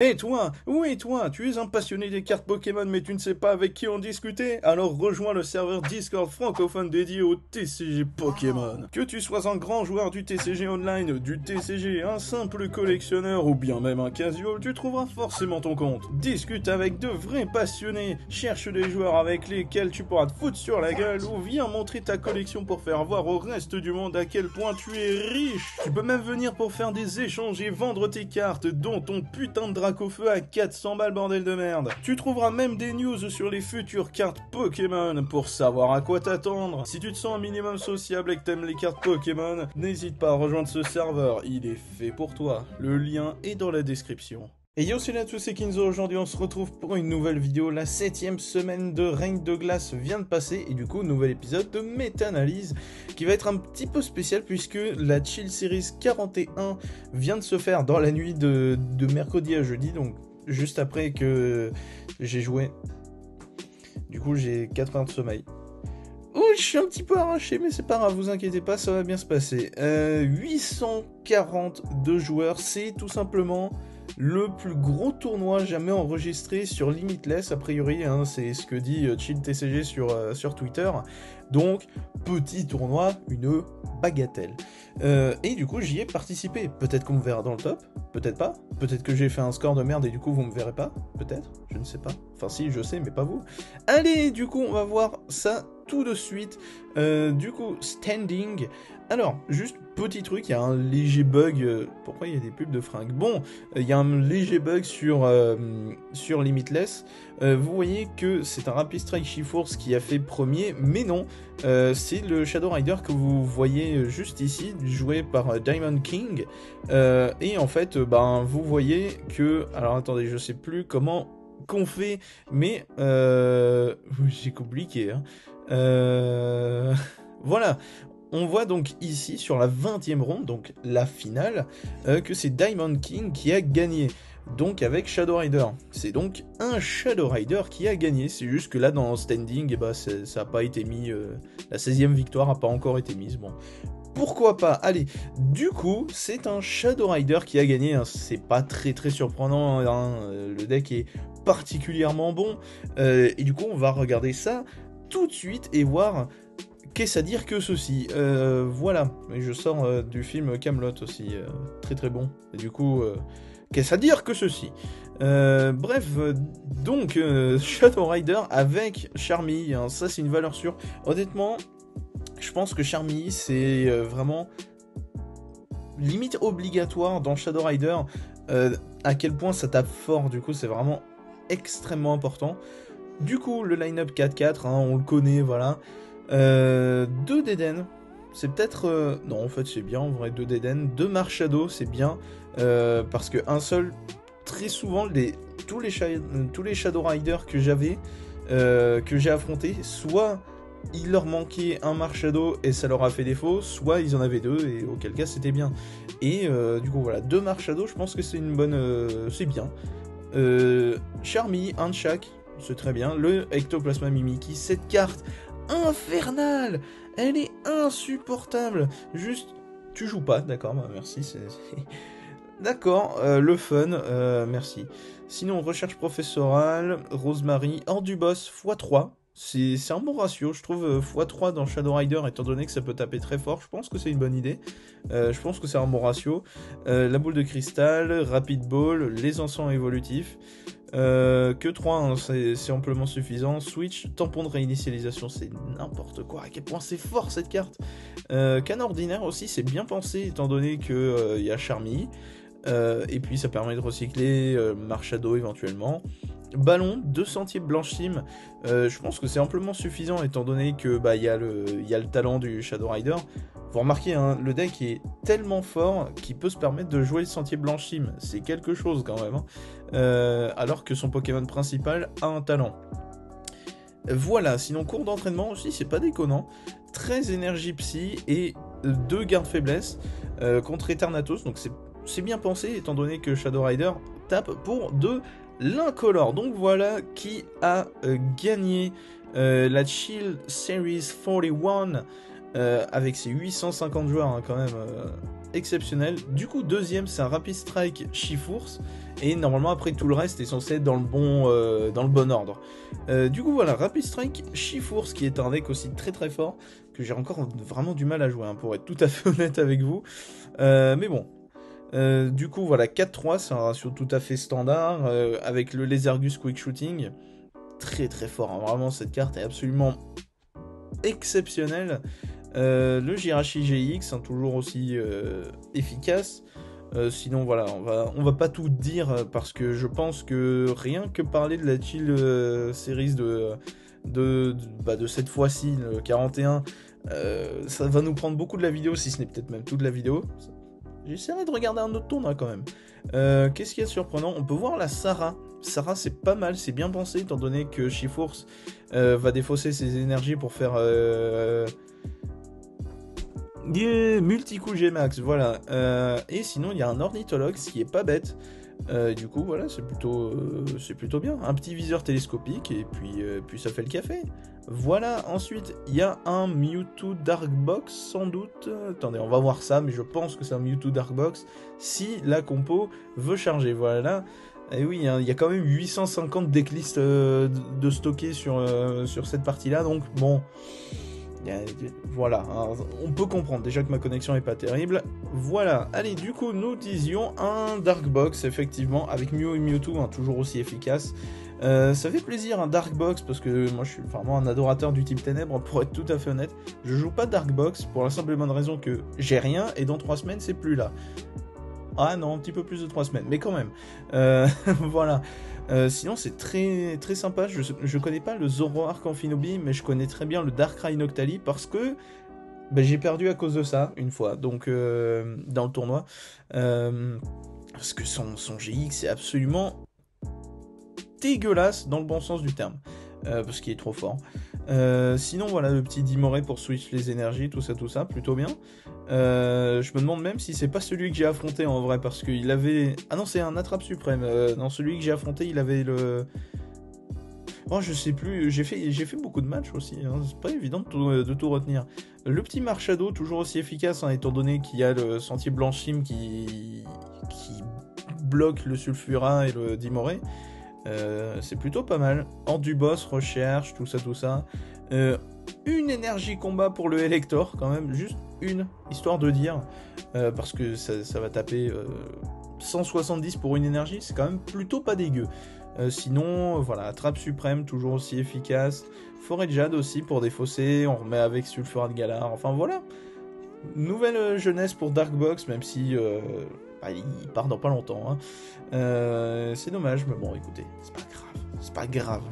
Et toi, oui toi, tu es un passionné des cartes Pokémon mais tu ne sais pas avec qui en discuter? Alors rejoins le serveur Discord francophone dédié au TCG Pokémon. Que tu sois un grand joueur du TCG Online, du TCG, un simple collectionneur ou bien même un casual, tu trouveras forcément ton compte. Discute avec de vrais passionnés, cherche des joueurs avec lesquels tu pourras te foutre sur la gueule ou viens montrer ta collection pour faire voir au reste du monde à quel point tu es riche. Tu peux même venir pour faire des échanges et vendre tes cartes, dont ton putain de drac au feu à 400 balles, bordel de merde. Tu trouveras même des news sur les futures cartes Pokémon pour savoir à quoi t'attendre. Si tu te sens un minimum sociable et que t'aimes les cartes Pokémon, n'hésite pas à rejoindre ce serveur, il est fait pour toi. Le lien est dans la description. Et yo, c'est là tous, c'est Kinzo. Aujourd'hui on se retrouve pour une nouvelle vidéo. La 7ème semaine de règne de glace vient de passer et du coup nouvel épisode de méta-analyse qui va être un petit peu spécial puisque la Chill Series 41 vient de se faire dans la nuit de mercredi à jeudi, donc juste après que j'ai joué. Du coup j'ai 4 heures de sommeil. Oh, je suis un petit peu arraché, mais c'est pas grave, vous inquiétez pas, ça va bien se passer. 842 joueurs, c'est tout simplement le plus gros tournoi jamais enregistré sur Limitless, a priori, hein, c'est ce que dit Chill TCG sur Twitter. Donc, petit tournoi, une bagatelle. Et du coup, j'y ai participé. Peut-être qu'on me verra dans le top, peut-être pas. Peut-être que j'ai fait un score de merde et du coup, vous me verrez pas. Peut-être, je ne sais pas. Enfin, si, je sais, mais pas vous. Allez, du coup, on va voir ça tout de suite. Du coup, standing. Alors, juste petit truc, il y a un léger bug. Pourquoi il y a des pubs de fringues? Bon, il y a un léger bug sur Limitless. Vous voyez que c'est un Rapid Strike Shiforce qui a fait premier, mais non, c'est le Shadow Rider que vous voyez juste ici, joué par Diamond King. Et en fait, vous voyez que... Alors attendez, je sais plus comment qu'on fait, mais c'est compliqué, hein. Voilà. On voit donc ici, sur la 20e ronde, donc la finale, que c'est Diamond King qui a gagné. Donc avec Shadow Rider. C'est donc un Shadow Rider qui a gagné. C'est juste que là, dans standing, ça n'a pas été mis... la 16e victoire n'a pas encore été mise. Bon, pourquoi pas? Allez, du coup, c'est un Shadow Rider qui a gagné. Hein. C'est pas très très surprenant. Hein. Le deck est particulièrement bon. Et du coup, on va regarder ça tout de suite et voir... Qu'est-ce à dire que ceci? Voilà, et je sors du film Camelot aussi, très très bon. Et du coup, qu'est-ce à dire que ceci? Bref, donc Shadow Rider avec Charmille, hein, ça c'est une valeur sûre. Honnêtement, je pense que Charmille c'est vraiment limite obligatoire dans Shadow Rider. À quel point ça tape fort, du coup c'est vraiment extrêmement important. Du coup, le line-up 4-4, hein, on le connaît, voilà. 2 d'Eden, c'est peut-être... non, en fait, c'est bien, en vrai, 2 d'Eden. 2 Marshadow, c'est bien, parce que un seul... Très souvent, tous les Shadow Riders que j'avais, que j'ai affrontés, soit il leur manquait un Marshadow et ça leur a fait défaut, soit ils en avaient 2 et auquel cas c'était bien. Et du coup, voilà, 2 Marshadow, je pense que c'est une bonne... c'est bien. Charmy, un de chaque, c'est très bien. Le Ectoplasma Mimikyu, cette carte infernale, elle est insupportable. Juste, tu joues pas, d'accord, merci. D'accord, le fun, merci. Sinon, recherche professorale, Rosemary, hors du boss, x3. C'est un bon ratio, je trouve, x3 dans Shadow Rider, étant donné que ça peut taper très fort, je pense que c'est une bonne idée. Je pense que c'est un bon ratio. La boule de cristal, Rapid Ball, les encens évolutifs. Que 3, hein, c'est amplement suffisant. Switch, tampon de réinitialisation, c'est n'importe quoi. À quel point c'est fort cette carte. Canne ordinaire aussi, c'est bien pensé étant donné que y a Charmy. Et puis ça permet de recycler Marshadow éventuellement. Ballon, 2 sentiers blanchim. Je pense que c'est amplement suffisant étant donné que y a le talent du Shadow Rider. Vous remarquez, hein, le deck est tellement fort qu'il peut se permettre de jouer le sentier blanchim. C'est quelque chose quand même. Hein. Alors que son Pokémon principal a un talent. Voilà, sinon cours d'entraînement aussi, c'est pas déconnant. 13 énergie psy et 2 garde faiblesse contre Eternatus. Donc c'est bien pensé étant donné que Shadow Rider tape pour de l'incolore. Donc voilà qui a gagné la Chill Series 41 avec ses 850 joueurs hein, quand même exceptionnel. Du coup, deuxième, c'est un Rapid Strike Shiforce. Et normalement, après, tout le reste est censé être dans le bon ordre. Du coup, voilà, Rapid Strike Shiforce, qui est un deck aussi très très fort, que j'ai encore vraiment du mal à jouer, hein, pour être tout à fait honnête avec vous. Mais bon. Du coup, voilà, 4-3, c'est un ratio tout à fait standard, avec le Lézargus Quick Shooting. Très très fort, hein. Vraiment, cette carte est absolument exceptionnelle. Le Jirachi GX, hein, toujours aussi efficace. Sinon voilà, on va pas tout dire parce que je pense que rien que parler de la Chill Series de cette fois-ci, le 41, ça va nous prendre beaucoup de la vidéo, si ce n'est peut-être même toute la vidéo. J'essaierai de regarder un autre tournoi quand même. Qu'est-ce qui est surprenant? On peut voir la Sarah. Sarah, c'est pas mal, c'est bien pensé, étant donné que Shiforce va défausser ses énergies pour faire multi-coup G-Max, voilà. Et sinon, il y a un ornithologue, ce qui est pas bête. Du coup, voilà, c'est plutôt bien. Un petit viseur télescopique, et puis ça fait le café. Voilà, ensuite, il y a un Mewtwo Dark Box, sans doute. Attendez, on va voir ça, mais je pense que c'est un Mewtwo Dark Box, si la compo veut charger, voilà. Et oui, hein, il y a quand même 850 decklists de stocker sur cette partie-là, donc bon... Voilà, hein, on peut comprendre déjà que ma connexion est pas terrible. Voilà, allez, du coup, nous disions un Dark Box, effectivement, avec Mew et Mewtwo, hein, toujours aussi efficace. Ça fait plaisir un Dark Box, parce que moi je suis vraiment un adorateur du type Ténèbres, pour être tout à fait honnête. Je joue pas Dark Box pour la simple et bonne raison que j'ai rien, et dans 3 semaines, c'est plus là. Ah non, un petit peu plus de 3 semaines, mais quand même. Voilà. Sinon, c'est très, très sympa. Je connais pas le Zoroark Amphinobi, mais je connais très bien le Darkrai Noctali parce que j'ai perdu à cause de ça, une fois, donc dans le tournoi. Parce que son GX est absolument dégueulasse dans le bon sens du terme. Parce qu'il est trop fort. Sinon, voilà, le petit Dimoré pour switch les énergies, tout ça, plutôt bien. Je me demande même si c'est pas celui que j'ai affronté en vrai, parce qu'il avait... Ah non, c'est un Attrape Suprême. Non, celui que j'ai affronté, il avait le... Oh, je sais plus, j'ai fait beaucoup de matchs aussi, hein. C'est pas évident de tout retenir. Le petit Marshado, toujours aussi efficace, hein, étant donné qu'il y a le Sentier Blanchim qui bloque le Sulfura et le Dimoré. C'est plutôt pas mal. Hors du boss, recherche, tout ça. Une énergie combat pour le Elector, quand même, juste une, histoire de dire, parce que ça va taper 170 pour une énergie, c'est quand même plutôt pas dégueu. Sinon, voilà, Trappe Suprême, toujours aussi efficace. Forêt de Jade aussi pour défausser, on remet avec Sulfurat de Galar, enfin voilà. Nouvelle jeunesse pour Dark Box, même si il part dans pas longtemps, hein. C'est dommage, mais bon, écoutez, c'est pas grave.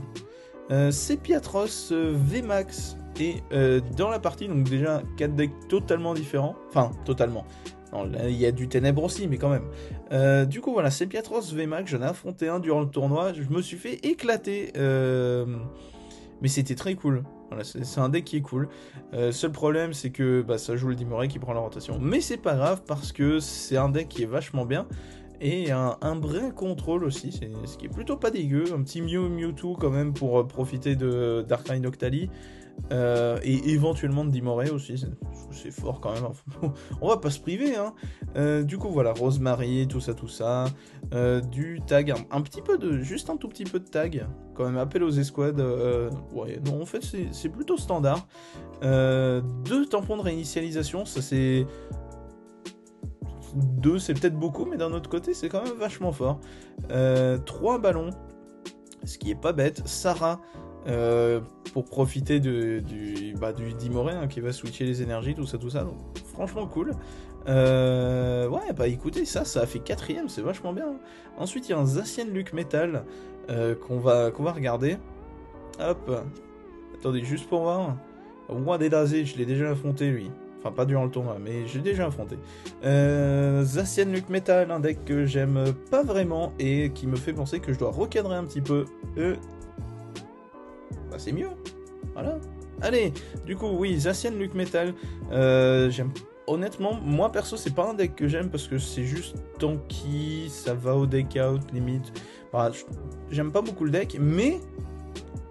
Sepiatros VMAX est dans la partie, donc déjà 4 decks totalement différents, enfin totalement. Non, là, il y a du Ténèbres aussi, mais quand même. Du coup, voilà, Sepiatros VMAX, j'en ai affronté un durant le tournoi, je me suis fait éclater, mais c'était très cool. Voilà, c'est un deck qui est cool. Seul problème, c'est que ça joue le Dimoré qui prend la rotation. Mais c'est pas grave, parce que c'est un deck qui est vachement bien. Et un brin contrôle aussi, ce qui est plutôt pas dégueu. Un petit Mewtwo quand même pour profiter de Darkrai Noctali. Et éventuellement de Dimoré aussi, c'est fort quand même. On va pas se priver, hein. Du coup voilà, Rosemary, tout ça. Du tag, un petit peu juste un tout petit peu de tag. Quand même, appel aux escouades. Ouais, non, en fait c'est plutôt standard. 2 tampons de réinitialisation, ça c'est... 2 c'est peut-être beaucoup, mais d'un autre côté c'est quand même vachement fort. 3 ballons, ce qui est pas bête. Sarah, pour profiter du Dimoré, hein, qui va switcher les énergies, tout ça, donc franchement cool. Ouais, écoutez, ça a fait 4ème, c'est vachement bien. Ensuite il y a un Zacian Luke Metal qu'on va regarder. Hop, attendez, juste pour voir. Roi des Lazés, je l'ai déjà affronté lui. Enfin, pas durant le tournoi, mais j'ai déjà affronté. Zacian Luke Metal, un deck que j'aime pas vraiment et qui me fait penser que je dois recadrer un petit peu. C'est mieux. Voilà. Allez, du coup, oui, Zacian Luke Metal. J'aime. Honnêtement, moi perso, c'est pas un deck que j'aime parce que c'est juste tanky, ça va au deck out limite. J'aime pas beaucoup le deck, mais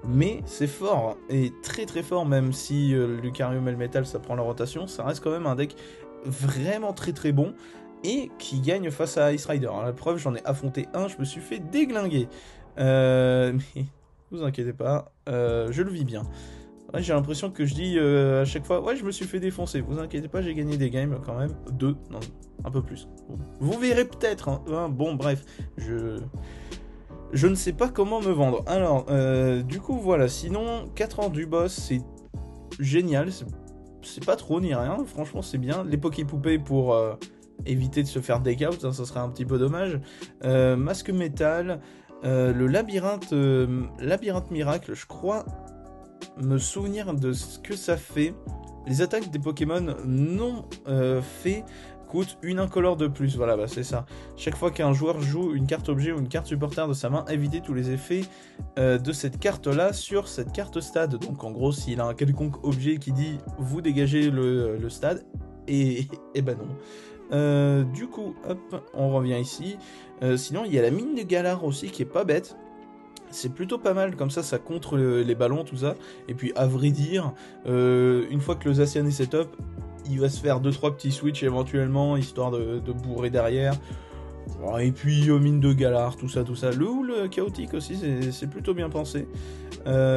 mais c'est fort, et très très fort, même si Lucarium Elmetal ça prend la rotation, ça reste quand même un deck vraiment très très bon, et qui gagne face à Ice Rider. La preuve, j'en ai affronté un, je me suis fait déglinguer. Mais vous inquiétez pas, je le vis bien. Ouais, j'ai l'impression que je dis à chaque fois, ouais, je me suis fait défoncer. Vous inquiétez pas, j'ai gagné des games quand même. 2, non, un peu plus. Bon. Vous verrez peut-être. Hein. Bon, bref, je ne sais pas comment me vendre. Alors, du coup, voilà. Sinon, 4 ans du boss, c'est génial. C'est pas trop ni rien. Franchement, c'est bien. Les Poképoupées pour éviter de se faire deck out, hein, ça serait un petit peu dommage. Masque métal. Le labyrinthe miracle, je crois me souvenir de ce que ça fait. Les attaques des Pokémon non fait coûtent une incolore de plus. Voilà, bah c'est ça. Chaque fois qu'un joueur joue une carte objet ou une carte supporter de sa main, évitez tous les effets de cette carte-là sur cette carte stade. Donc en gros, s'il a un quelconque objet qui dit vous dégagez le stade, et ben non. Du coup, hop, on revient ici. Sinon, il y a la mine de Galar aussi qui est pas bête. C'est plutôt pas mal, comme ça contre les ballons, tout ça. Et puis, à vrai dire, une fois que le Zacian est setup, il va se faire 2-3 petits switches éventuellement, histoire de bourrer derrière. Et puis, mine de Galar, tout ça. Le Houl chaotique aussi, c'est plutôt bien pensé.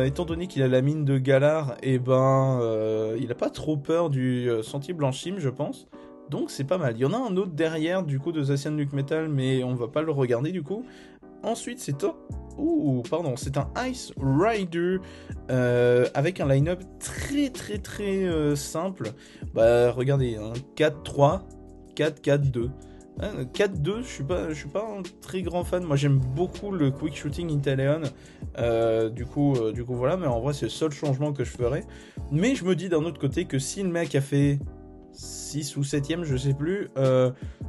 Étant donné qu'il a la mine de Galar, et ben, il a pas trop peur du sentier blanchime, je pense. Donc, c'est pas mal. Il y en a un autre derrière, du coup, de Zacian Nuke Metal, mais on va pas le regarder, du coup. Ensuite, c'est un Ice Rider avec un line-up très simple. Bah regardez, hein, 4-3, 4-4-2. 4-2, je suis pas un très grand fan. Moi j'aime beaucoup le Quick Shooting Inteleon. Du coup voilà, mais en vrai c'est le seul changement que je ferais. Mais je me dis d'un autre côté que si le mec a fait 6 ou 7ème, je sais plus,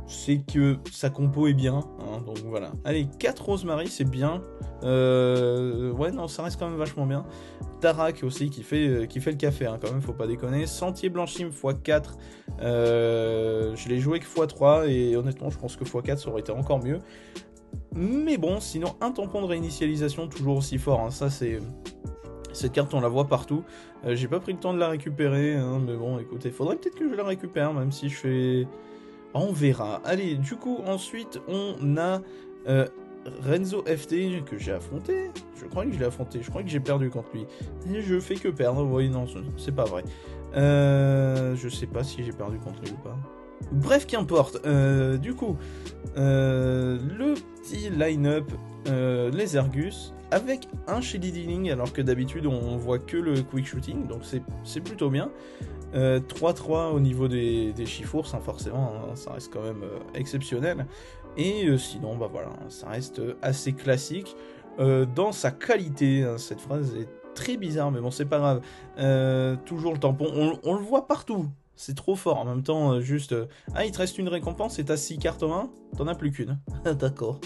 c'est que sa compo est bien, hein, donc voilà. Allez, 4 Rosemary, c'est bien. Ouais, non, ça reste quand même vachement bien. Tarak aussi, qui fait le café, hein, quand même, faut pas déconner. Sentier Blanchime x4, je l'ai joué que x3, et honnêtement, je pense que x4, ça aurait été encore mieux. Mais bon, sinon, un tampon de réinitialisation, toujours aussi fort, hein, ça c'est... Cette carte, on la voit partout. J'ai pas pris le temps de la récupérer, hein, mais bon, écoutez, faudrait peut-être que je la récupère, même si je fais... On verra. Allez, du coup, ensuite, on a Renzo FT, que j'ai affronté. Je crois que je l'ai affronté. Je crois que j'ai perdu contre lui. Et je fais que perdre. Oui, non, c'est pas vrai. Je sais pas si j'ai perdu contre lui ou pas. Bref, qu'importe. Du coup, le petit line-up, les Ergus, avec un Shady Dealing, alors que d'habitude on voit que le Quick Shooting, donc c'est plutôt bien. 3-3 au niveau des chiffres, hein, forcément, hein, ça reste quand même exceptionnel. Et sinon, bah voilà, ça reste assez classique dans sa qualité. Hein, cette phrase est très bizarre, mais bon, c'est pas grave. Toujours le tampon, on le voit partout. C'est trop fort. En même temps, juste... ah, il te reste une récompense et t'as 6 cartes en main. T'en as plus qu'une. D'accord.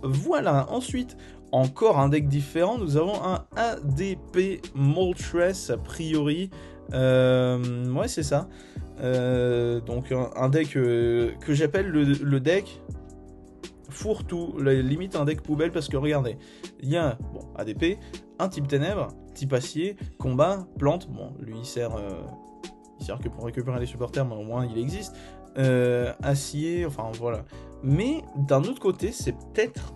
Voilà. Ensuite, encore un deck différent. Nous avons un ADP Moltres, a priori. Ouais, c'est ça. Donc, un deck que j'appelle le deck fourre-tout. Limite un deck poubelle parce que, regardez, il y a, bon, ADP, un type ténèbres, type acier, combat, plante. Bon, lui, il sert que pour récupérer les supporters, mais au moins il existe. Acier, enfin voilà. Mais d'un autre côté, c'est peut-être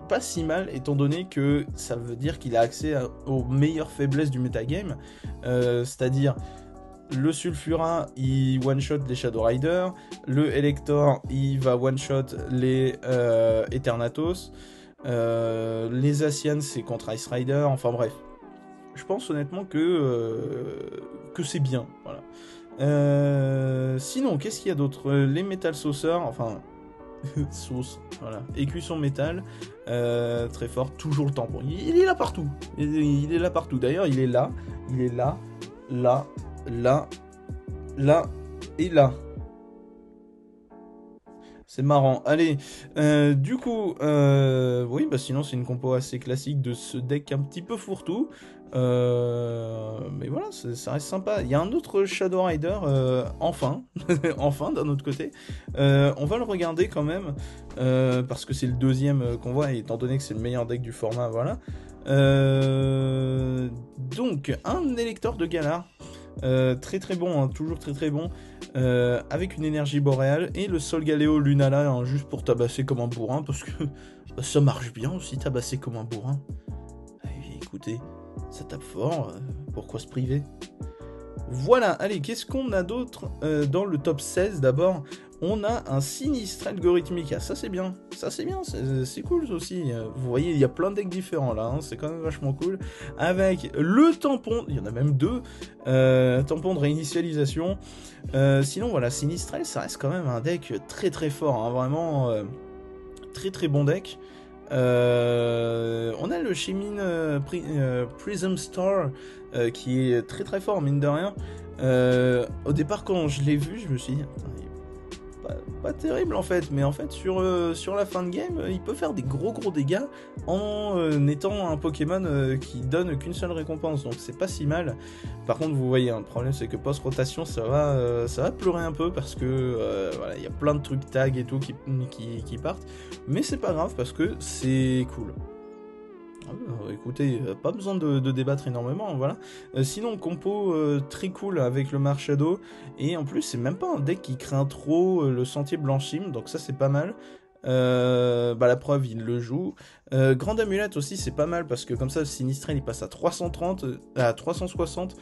pas si mal, étant donné que ça veut dire qu'il a accès aux meilleures faiblesses du metagame. C'est-à-dire, le Sulfura, il one-shot les Shadow Riders. Le Elector, il va one-shot les Eternatus. Les Asians, c'est contre Ice Rider. Enfin bref. Je pense honnêtement que c'est bien, voilà. Sinon, qu'est-ce qu'il y a d'autre? Les Metal Sauceurs, enfin... sauce, voilà. Écusson métal, très fort, toujours le tampon. Il est là partout. Il est là partout. D'ailleurs, il est là, là, et là. C'est marrant. Allez, du coup, oui, bah sinon c'est une compo assez classique de ce deck un petit peu fourre-tout. Mais voilà, ça reste sympa. Il y a un autre Shadow Rider, enfin, enfin d'un autre côté. On va le regarder quand même, parce que c'est le deuxième qu'on voit, et étant donné que c'est le meilleur deck du format, voilà. Donc, un électeur de Galar. Très très bon, hein, toujours très très bon, avec une énergie boréale et le Solgaleo Lunala, hein, juste pour tabasser comme un bourrin, parce que bah, ça marche bien aussi, tabasser comme un bourrin. Écoutez, ça tape fort, pourquoi se priver? Voilà, allez, qu'est-ce qu'on a d'autre dans le top 16 d'abord? On a un Sinistral Algorithmica, ça c'est bien, c'est cool aussi. Vous voyez, il y a plein de decks différents là, hein, c'est quand même vachement cool. Avec le tampon, il y en a même deux, tampon de réinitialisation. Sinon voilà, Sinistral, ça reste quand même un deck très très fort, hein, vraiment très très bon deck. On a le Shimine Prism Star qui est très très fort, mine de rien. Au départ, quand je l'ai vu, je me suis dit, pas terrible en fait, mais en fait, sur la fin de game, il peut faire des gros dégâts en étant un Pokémon qui donne qu'une seule récompense, donc c'est pas si mal. Par contre, vous voyez, hein, le problème c'est que post-rotation, ça va pleurer un peu parce que voilà, il y a plein de trucs tag et tout qui partent, mais c'est pas grave parce que c'est cool. Écoutez, pas besoin de débattre énormément, voilà. Sinon, compo très cool avec le Marshado, et en plus, c'est même pas un deck qui craint trop le Sentier Blanchim, donc ça c'est pas mal. La preuve, il le joue. Grande Amulette aussi, c'est pas mal parce que comme ça, le Sinistrel il passe à 330, à 360,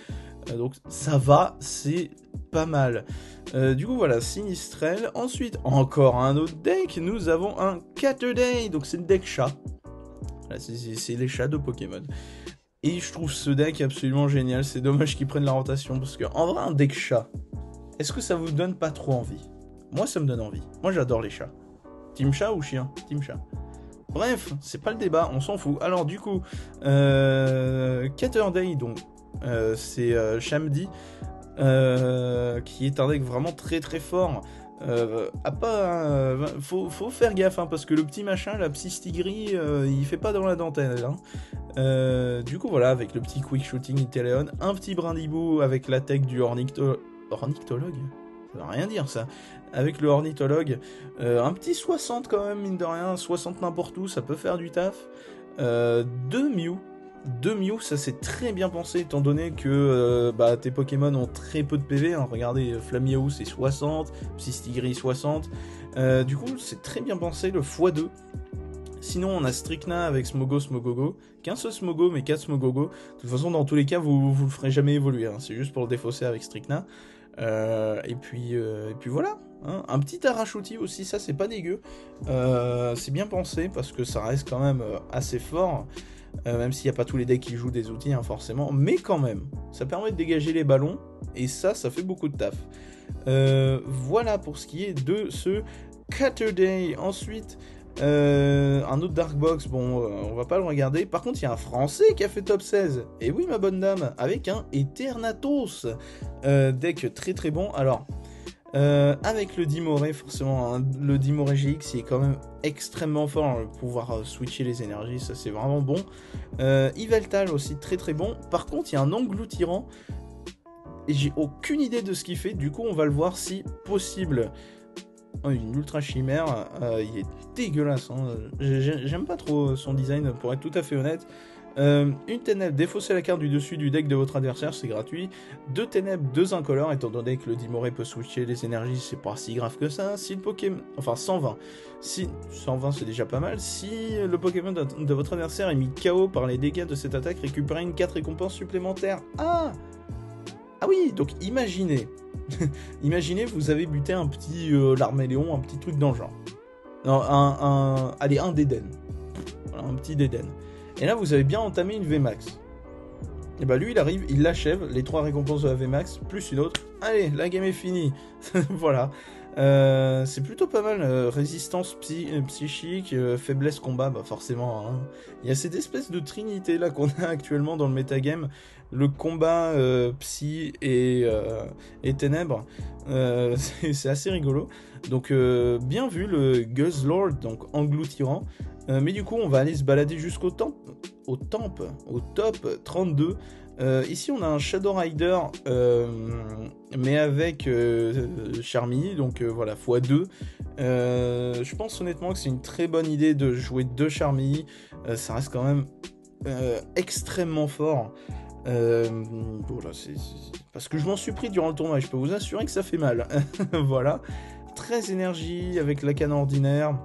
donc ça va, c'est pas mal. Du coup, voilà, Sinistrel. Ensuite, encore un autre deck, nous avons un Catterday, donc c'est le deck chat. C'est les chats de Pokémon. Et je trouve ce deck absolument génial. C'est dommage qu'ils prennent la rotation. Parce que, en vrai, un deck chat, est-ce que ça vous donne pas trop envie? Moi, ça me donne envie. Moi, j'adore les chats. Team chat ou chien? Team chat. Bref, c'est pas le débat, on s'en fout. Alors, du coup, Catterday, donc, c'est Shamdi, qui est un deck vraiment très très fort. Faut faire gaffe, hein, parce que le petit machin, la Psystigris, il fait pas dans la dentelle, hein. Du coup voilà, avec le petit Quick Shooting Inteleon, un petit Brindibou avec la tech du Ornithologue, ça veut rien dire ça, avec le Ornithologue, un petit 60 quand même, mine de rien, 60 n'importe où, ça peut faire du taf. Deux Mew, ça c'est très bien pensé étant donné que tes Pokémon ont très peu de PV, hein. Regardez, Flammiou c'est 60, Psystigris 60, du coup c'est très bien pensé, le x2. Sinon on a Stricna avec Smogogo, qu'un seul Smogo mais 4 Smogogo, de toute façon dans tous les cas vous le ferez jamais évoluer, hein. C'est juste pour le défausser avec Stricna. Et puis voilà, hein. Un petit Arachuti aussi, ça c'est pas dégueu, c'est bien pensé parce que ça reste quand même assez fort. Même s'il n'y a pas tous les decks qui jouent des outils, hein, forcément, mais quand même, ça permet de dégager les ballons, et ça fait beaucoup de taf. Voilà pour ce qui est de ce Catterday. Ensuite, un autre Dark Box, bon, on va pas le regarder. Par contre, il y a un Français qui a fait top 16, et oui, ma bonne dame, avec un Eternatus, deck très très bon. Alors, avec le Dimoré, forcément, hein, le Dimoré GX il est quand même extrêmement fort, pour pouvoir switcher les énergies, ça c'est vraiment bon. Yveltal aussi très très bon. Par contre, il y a un Engloutirant et j'ai aucune idée de ce qu'il fait, du coup on va le voir si possible. Oh, une ultra chimère, il est dégueulasse, hein. J'aime pas trop son design pour être tout à fait honnête. Une ténèbre, défaussez la carte du dessus du deck de votre adversaire, c'est gratuit. 2 ténèbres, 2 incolores, étant donné que le Dimoré peut switcher les énergies, c'est pas si grave que ça. Si le Pokémon, enfin 120, si 120 c'est déjà pas mal. Si le Pokémon de votre adversaire est mis KO par les dégâts de cette attaque, récupérez une 4 récompenses supplémentaires. Ah oui, donc imaginez, imaginez vous avez buté un petit Larméléon, un petit truc dans le genre. Non, allez, un d'Eden. Voilà, un petit d'Eden. Et là, vous avez bien entamé une VMAX. Et bah lui, il arrive, il l'achève, les 3 récompenses de la VMAX, plus une autre. Allez, la game est finie. Voilà. C'est plutôt pas mal. Résistance psychique, faiblesse combat, bah forcément. Hein. Il y a cette espèce de trinité là qu'on a actuellement dans le metagame. Le combat psy et ténèbres. C'est assez rigolo. Donc bien vu le Guzzlord, donc engloutirant. Mais du coup on va aller se balader jusqu'au au top 32. Ici on a un Shadow Rider mais avec Charmy, donc voilà, x2. Je pense honnêtement que c'est une très bonne idée de jouer 2 Charmy. Ça reste quand même extrêmement fort. Voilà, c'est parce que je m'en suis pris durant le tournoi, je peux vous assurer que ça fait mal. Voilà, 13 énergie avec la canne ordinaire,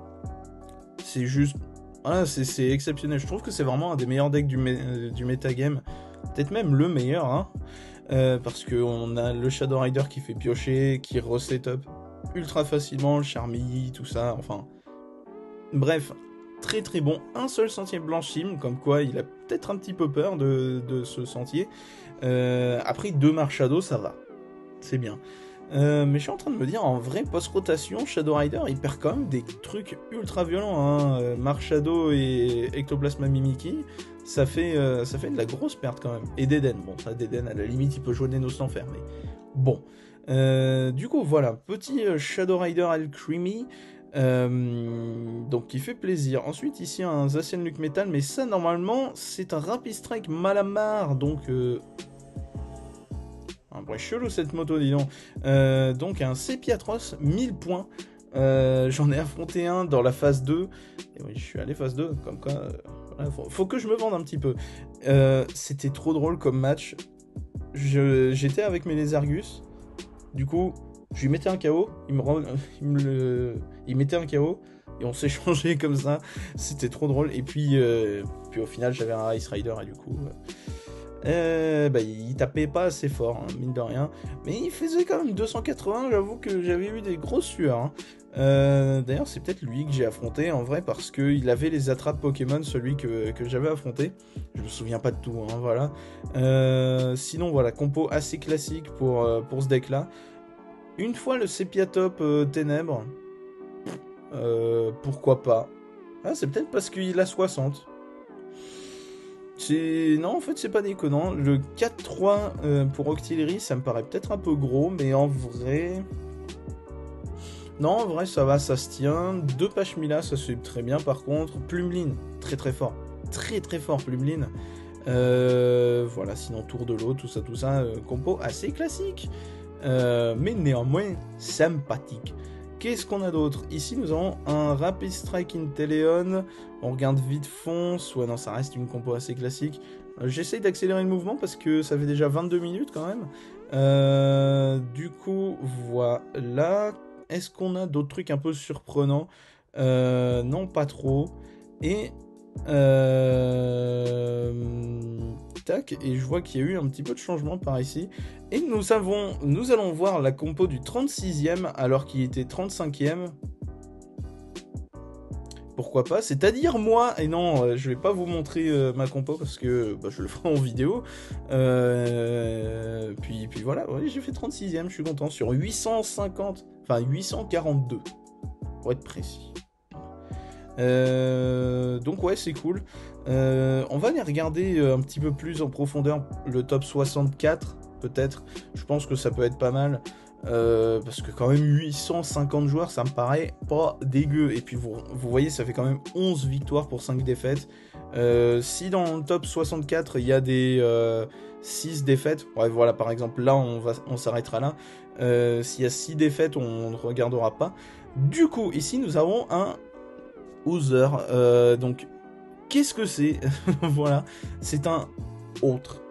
c'est juste... Voilà, c'est exceptionnel, je trouve que c'est vraiment un des meilleurs decks du metagame, peut-être même le meilleur, hein, parce qu'on a le Shadow Rider qui fait piocher, qui reset-up ultra facilement, le Charmy, tout ça, enfin... Bref, très très bon, un seul sentier blanchime, comme quoi il a peut-être un petit peu peur de ce sentier. Après 2 Marshadow, ça va, c'est bien. Mais je suis en train de me dire, en vrai, post-rotation, Shadow Rider, il perd quand même des trucs ultra violents. Hein. Marshadow et Ectoplasma Mimikyu, ça fait de la grosse perte quand même. Et d'Eden, bon, ça, d'Eden, à la limite, il peut jouer Nenos l'enfer, mais bon. Du coup, voilà, petit Shadow Rider Alcremie. Donc qui fait plaisir. Ensuite ici un Zacian Luke Metal, mais ça normalement c'est un Rapid Strike Malamar, donc un vrai chelou cette moto, dis donc. Donc un Sepiatros 1000 points. J'en ai affronté un dans la phase 2. Et oui, je suis allé phase 2, comme quoi voilà, faut que je me vende un petit peu. C'était trop drôle comme match. J'étais avec mes Lézargus. Du coup je lui mettais un KO, il mettait un KO, et on s'échangeait comme ça, c'était trop drôle. Et puis au final, j'avais un Ice Rider, et du coup, il tapait pas assez fort, hein, mine de rien. Mais il faisait quand même 280, j'avoue que j'avais eu des grosses sueurs. Hein. D'ailleurs, c'est peut-être lui que j'ai affronté, en vrai, parce qu'il avait les attrapes Pokémon, celui que j'avais affronté. Je me souviens pas de tout, hein, voilà. Sinon, voilà, compo assez classique pour ce deck-là. Une fois le Sepiatop Ténèbres, pourquoi pas. Ah, c'est peut-être parce qu'il a 60. Non, en fait, c'est pas déconnant. Le 4-3 pour Octillery, ça me paraît peut-être un peu gros, mais en vrai... Non, en vrai, ça va, ça se tient. 2 Pachmila, ça se fait très bien, par contre. Plumeline, très très fort. Très très fort, Plumeline. Voilà, sinon, Tour de l'eau, tout ça, compo assez classique. Mais néanmoins sympathique. Qu'est-ce qu'on a d'autre? Ici nous avons un Rapid Strike Inteleon. On regarde vite fond. Ouais, non, ça reste une compo assez classique. J'essaye d'accélérer le mouvement parce que ça fait déjà 22 minutes quand même. Du coup, voilà. Est-ce qu'on a d'autres trucs un peu surprenants? Non, pas trop. Et tac, et je vois qu'il y a eu un petit peu de changement par ici. Et nous allons voir la compo du 36e alors qu'il était 35e. Pourquoi pas, c'est-à-dire moi. Et non, je vais pas vous montrer ma compo parce que je le ferai en vidéo. Puis voilà, ouais, j'ai fait 36e, je suis content, sur 850, enfin 842 pour être précis. Donc ouais, c'est cool. On va aller regarder un petit peu plus en profondeur le top 64 peut-être. Je pense que ça peut être pas mal, parce que quand même 850 joueurs, ça me paraît pas dégueu. Et puis vous voyez, ça fait quand même 11 victoires pour 5 défaites. Si dans le top 64 il y a des 6 défaites, ouais, voilà, par exemple là on s'arrêtera là. S'il y a 6 défaites, on ne regardera pas. Du coup ici nous avons un Other, donc qu'est-ce que c'est? Voilà, c'est un autre.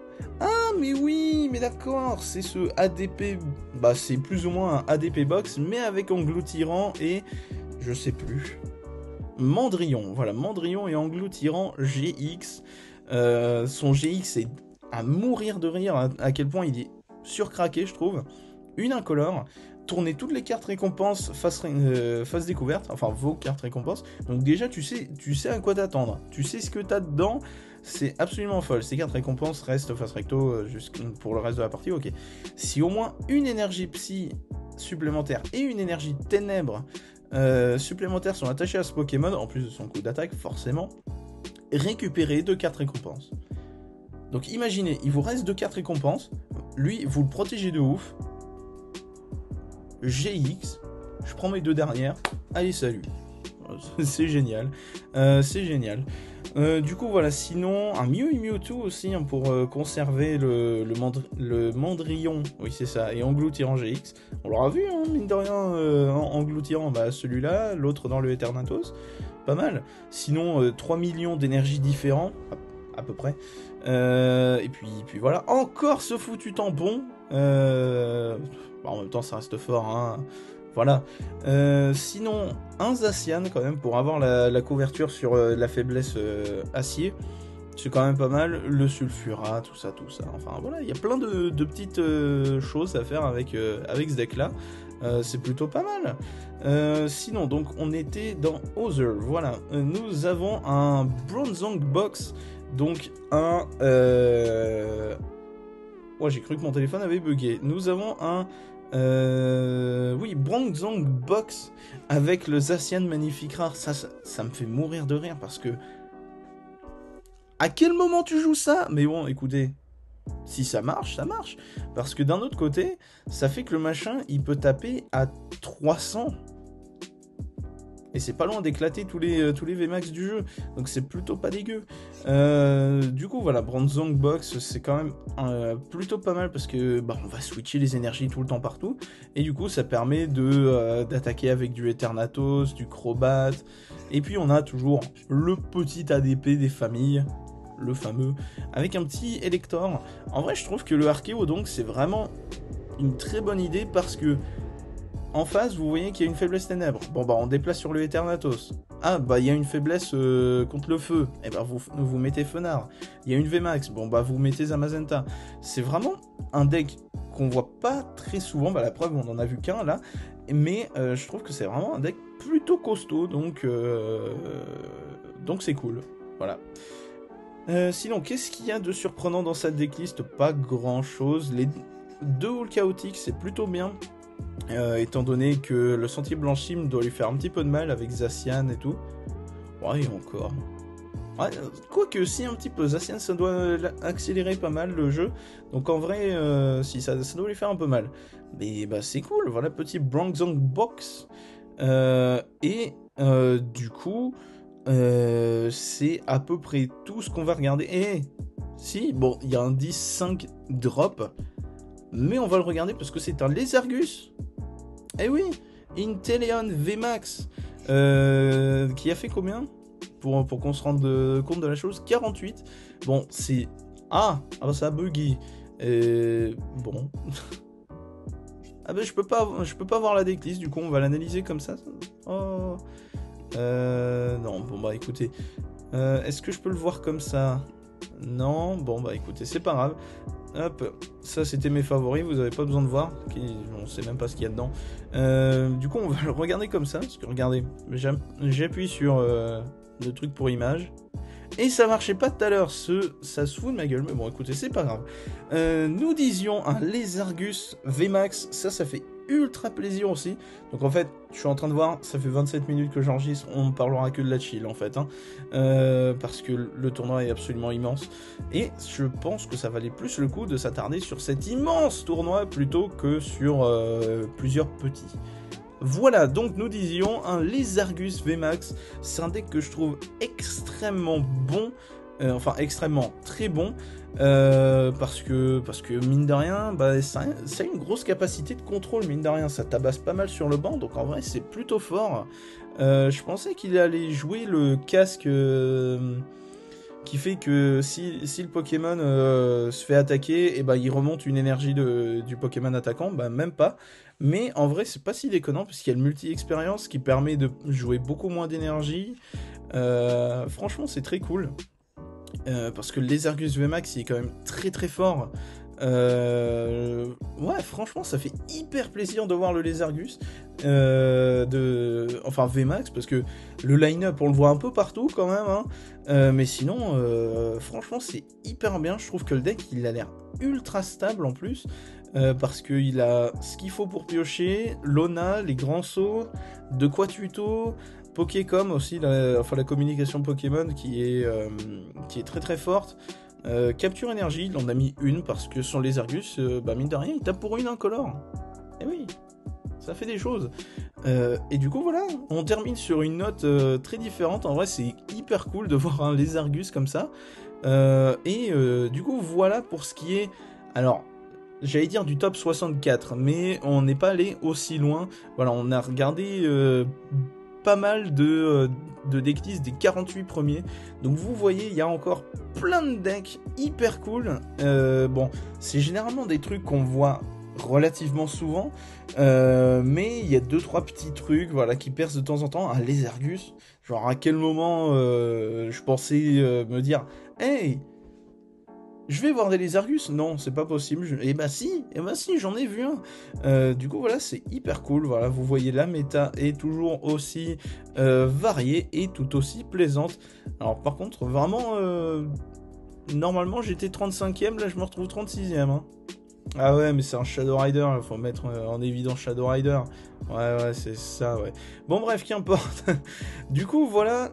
Ah mais oui, mais d'accord, c'est ce ADP, c'est plus ou moins un ADP box, mais avec engloutirant et je sais plus. Mandrillon, voilà, Mandrillon et engloutirant GX. Son GX est à mourir de rire, à quel point il est surcraqué, je trouve. Une incolore. Tournez toutes les cartes récompenses face découverte, enfin vos cartes récompenses. Donc déjà tu sais à quoi t'attendre, tu sais ce que t'as dedans, c'est absolument folle. Ces cartes récompenses restent face recto pour le reste de la partie, ok. Si au moins une énergie psy supplémentaires et une énergie ténèbres supplémentaires sont attachés à ce Pokémon, en plus de son coup d'attaque, forcément, récupérez 2 cartes récompenses. Donc imaginez, il vous reste 2 cartes récompenses, lui, vous le protégez de ouf, GX, je prends mes 2 dernières, allez salut, c'est génial, c'est génial. Du coup voilà, sinon un Mew et Mewtwo aussi hein, pour conserver le Mandrillon, oui c'est ça, et engloutir en GX. On l'aura vu hein, mine de rien, engloutirant celui-là, l'autre dans le Eternatus, pas mal. Sinon 3 millions d'énergie différents, à peu près. Et puis voilà, encore ce foutu tampon. En même temps ça reste fort hein. Voilà. Sinon, un Zacian quand même pour avoir la couverture sur la faiblesse acier. C'est quand même pas mal. Le Sulfurat, tout ça. Enfin voilà, il y a plein de petites choses à faire avec ce deck là. C'est plutôt pas mal. Sinon, donc on était dans Other. Voilà. Nous avons un Bronzong Box. Donc un... Ouais, j'ai cru que mon téléphone avait bugué. Nous avons un... Oui, Bronzong Box avec le Zacian magnifique rare. Ça me fait mourir de rire parce que... À quel moment tu joues ça? Mais bon, écoutez, si ça marche, ça marche. Parce que d'un autre côté, ça fait que le machin, il peut taper à 300. Et c'est pas loin d'éclater tous les VMAX du jeu. Donc c'est plutôt pas dégueu. Du coup, voilà, Bronzong Box, c'est quand même plutôt pas mal parce que on va switcher les énergies tout le temps partout. Et du coup, ça permet d'attaquer avec du Eternatus, du Crobat. Et puis, on a toujours le petit ADP des familles, le fameux, avec un petit Elector. En vrai, je trouve que le Archeo, donc, c'est vraiment une très bonne idée parce que en face, vous voyez qu'il y a une faiblesse ténèbres. Bon, on déplace sur le Eternatus. Ah, il y a une faiblesse contre le feu. Eh vous mettez Fenard. Il y a une VMAX. Bon, vous mettez Zamazenta. C'est vraiment un deck qu'on voit pas très souvent. La preuve, on en a vu qu'un là. Mais je trouve que c'est vraiment un deck plutôt costaud. Donc c'est cool. Voilà. Sinon, qu'est-ce qu'il y a de surprenant dans cette decklist? Pas grand-chose. Les 2 halls chaotiques, c'est plutôt bien. Étant donné que le sentier blanchime doit lui faire un petit peu de mal avec Zacian et tout. Ouais, encore. Ouais, quoique, si un petit peu, Zacian, ça doit accélérer pas mal le jeu. Donc en vrai, si ça doit lui faire un peu mal. Mais c'est cool, voilà, petit Bronzong Box. Du coup, c'est à peu près tout ce qu'on va regarder. Si, bon, il y a un 10-5 drop. Mais on va le regarder parce que c'est un Lézargus. Eh oui, Inteleon VMAX. Qui a fait combien pour qu'on se rende compte de la chose? 48. Bon, c'est... Ah, ça a bugué. Bon. Je peux pas voir la decklist, du coup on va l'analyser comme ça. Oh. Non, écoutez. Est-ce que je peux le voir comme ça? Non, écoutez, c'est pas grave. Hop, ça c'était mes favoris, vous avez pas besoin de voir, on sait même pas ce qu'il y a dedans. Du coup on va le regarder comme ça, parce que regardez, j'appuie sur le truc pour image, et ça marchait pas tout à l'heure, ça se fout de ma gueule, mais bon écoutez, c'est pas grave. Nous disions un Lézargus VMAX, ça fait ultra plaisir aussi. Donc en fait, je suis en train de voir, ça fait 27 minutes que j'enregistre, on ne parlera que de la chill en fait, parce que le tournoi est absolument immense. Et je pense que ça valait plus le coup de s'attarder sur cet immense tournoi plutôt que sur plusieurs petits. Voilà, donc nous disions un Lézargus VMAX, c'est un deck que je trouve extrêmement bon, extrêmement très bon, parce que mine de rien, ça a une grosse capacité de contrôle, mine de rien, ça tabasse pas mal sur le banc, donc en vrai c'est plutôt fort. Je pensais qu'il allait jouer le casque qui fait que si le Pokémon se fait attaquer, et il remonte une énergie du Pokémon attaquant, même pas. Mais en vrai, c'est pas si déconnant, parce qu'il y a le multi-expérience qui permet de jouer beaucoup moins d'énergie. Franchement, c'est très cool. Parce que le Lézargus VMAX, il est quand même très très fort. Ouais, franchement, ça fait hyper plaisir de voir le Lézargus. VMAX, parce que le line-up, on le voit un peu partout quand même. Mais sinon, franchement, c'est hyper bien. Je trouve que le deck, il a l'air ultra stable en plus. parce qu'il a ce qu'il faut pour piocher, l'ONA, les grands sauts, de quoi tuto, Pokécom aussi, la communication Pokémon qui est très très forte. Capture énergie, il en a mis une parce que son Lézargus, mine de rien, il tape pour une incolore. Eh oui, ça fait des choses. Et du coup, voilà, on termine sur une note très différente. En vrai, c'est hyper cool de voir un Lézargus comme ça. Du coup, voilà pour ce qui est... Alors, j'allais dire du top 64, mais on n'est pas allé aussi loin. Voilà, on a regardé pas mal de decklists des 48 premiers. Donc vous voyez, il y a encore plein de decks hyper cool. Bon, c'est généralement des trucs qu'on voit relativement souvent, mais il y a 2-3 petits trucs voilà, qui percent de temps en temps. Un Lézargus, genre à quel moment je pensais me dire « Hey, je vais voir des Lézargus ?» Non, c'est pas possible. Eh bah si, j'en ai vu un. Du coup, voilà, c'est hyper cool. Voilà, vous voyez, la méta est toujours aussi variée et tout aussi plaisante. Alors par contre, vraiment, normalement j'étais 35e, là je me retrouve 36e. Hein. Ah ouais, mais c'est un Shadow Rider, il faut mettre en évidence Shadow Rider. Ouais, c'est ça, ouais. Bon, bref, qu'importe. Du coup, voilà,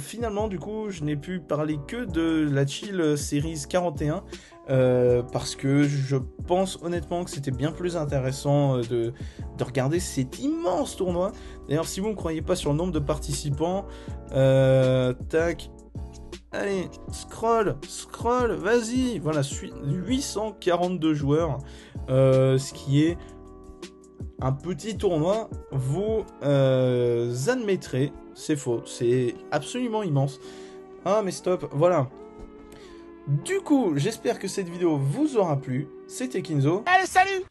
finalement, du coup, je n'ai pu parler que de la Chill Series 41, parce que je pense honnêtement que c'était bien plus intéressant de regarder cet immense tournoi. D'ailleurs, si vous ne croyez pas sur le nombre de participants, tac... Allez, scroll, vas-y. Voilà, 842 joueurs, ce qui est un petit tournoi. Vous admettrez, c'est faux, c'est absolument immense. Ah mais stop, voilà. Du coup, j'espère que cette vidéo vous aura plu. C'était Kinzo. Allez, salut!